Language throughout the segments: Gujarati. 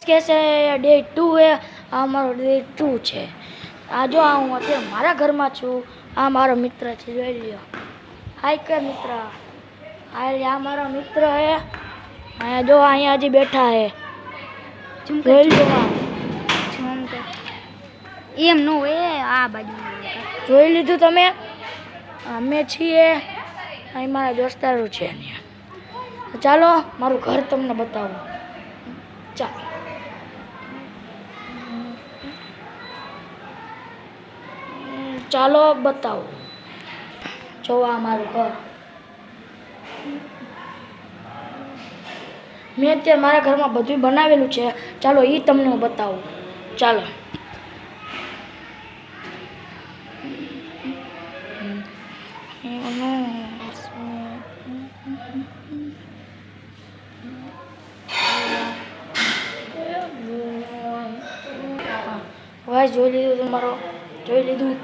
कैसे डे 2 है हमारो डे 2 છે આ જો હું અત્યારે મારા ઘરમાં છું આ મારો મિત્ર છે જોઈ લ્યો હાય કર મિત્ર આ મારો મિત્ર હે અહીંયા જો અહીંયા હજી બેઠા હે જોઈ લો એમ નો એ આ બાજુ જોઈ લીધું તમે અમે છીએ અહીં મારા દોસ્તારો છે ચાલો મારું ઘર તમને બતાવું ચાલો ચાલો બતાવો જોવા અમારું ઘર મેં અત્યારે મારા ઘરમાં બધું બનાવેલું છે ચાલો એ તમને હું બતાવું ચાલો વાહ જોઈ લીધું તમારો જોઈ લીધું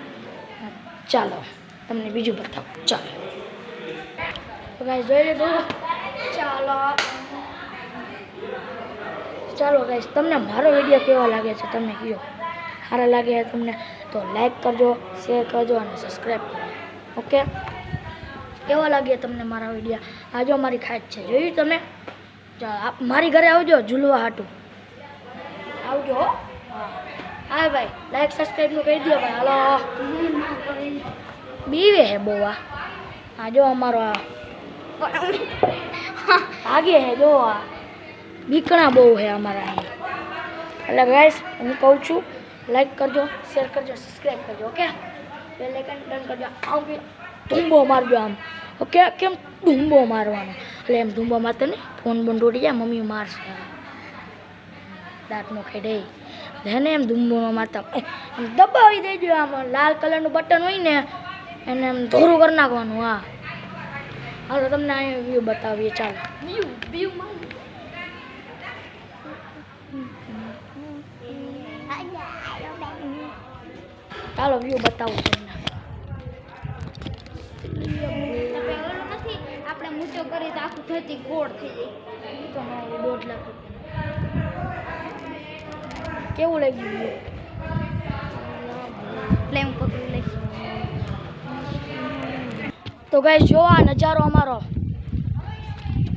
ચાલો તમને બીજું બતાવું ચાલો તો ગાઈસ જોઈ લીધું ચાલો ચાલો ગાઈસ તમને મારો વિડીયો કેવો લાગે છે તમે કહો સારા લાગે તમને તો લાઈક કરજો શેર કરજો અને સબસ્ક્રાઈબ કરજો ઓકે કેવો લાગે તમને મારા વિડીયો આજો મારી ખાટ છે જોયું તમે મારી ઘરે આવજો ઝૂલવા હાટું આવજો હા ભાઈ લાઈક સબસ્ક્રાઈબ નું કહી દો ભાઈ હાલો બીવે હે બહુ આ જો અમારો આગે હે જો આ બીકણા બહુ હે અમારા અહીંયા એટલે ગાઈસ હું કહું છું લાઈક કરજો શેર કરજો સબસ્ક્રાઈબ કરજો ઓકે બેલ આઇકન ડન કરજો આમ ધૂંબો મારજો આમ ઓકે કેમ ધૂંબો મારવાનો એટલે એમ ધૂંબો મારતો ને ફોન બોન તૂટી જાય મમ્મી મારશે દાંતનો ખેડે એને એમ ધૂંબો મારતા એમ દબાવી દેજો આમ લાલ કલરનું બટન હોય ને એને એમ ધોરું કરી નાખવાનું હા હાલો તમને અહીંયા વ્યૂ બતાવીએ ચાલો ચાલો વ્યૂ બતાવું તમને આપણે મૂચો કરી તો આખું ધરતી ગોળ થઈ જાય તો 1.5 લાખ રૂપિયા કેવું લાગ્યું એટલે હું પકડી લઈશ તો ગાઈસ જો આ નજારો અમારો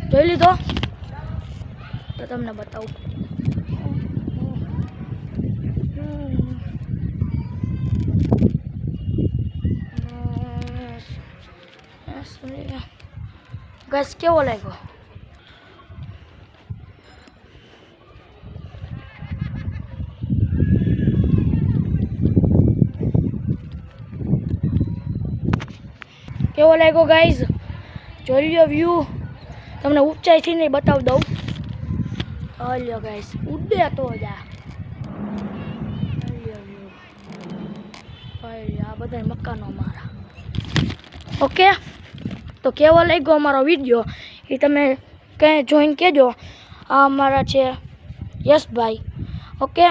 જોઈ લીધો તો તમને બતાવું ગાઈસ કેવો લાગ્યો કેવો લાગ્યો ગાઈઝ જોઈ લ્યો વ્યૂ તમને ઊંચાઈથી નહીં બતાવી દઉં લ્યો ગાઈઝ ઉડે તો જા આ બધા મકાનો અમારા ઓકે તો કેવો લાગ્યો અમારો વિડીયો એ તમે કંઈ જોઈને કહેજો આ અમારા છે યશભાઈ ઓકે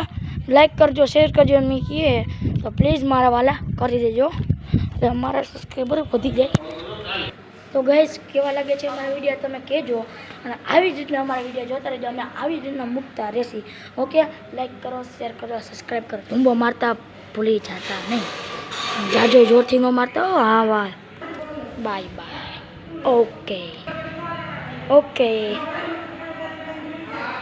લાઈક કરજો શેર કરજો એમ કહીએ તો પ્લીઝ મારા વાલા કરી દેજો તો અમારા સબસ્ક્રાઈબર વધી જાય તો ગાઈસ કેવા લાગે છે અમારા વિડીયો તમે કહેજો અને આવી જ રીતના અમારા વિડીયો જોતા રહેજો અમે આવી જ રીતના મૂકતા રહેશી ઓકે લાઈક કરો શેર કરો સબસ્ક્રાઈબ કરો ધૂંબો મારતા ભૂલી જતા નહીં જાજો જોરથી ન મારતા હો હા વાહ બાય બાય ઓકે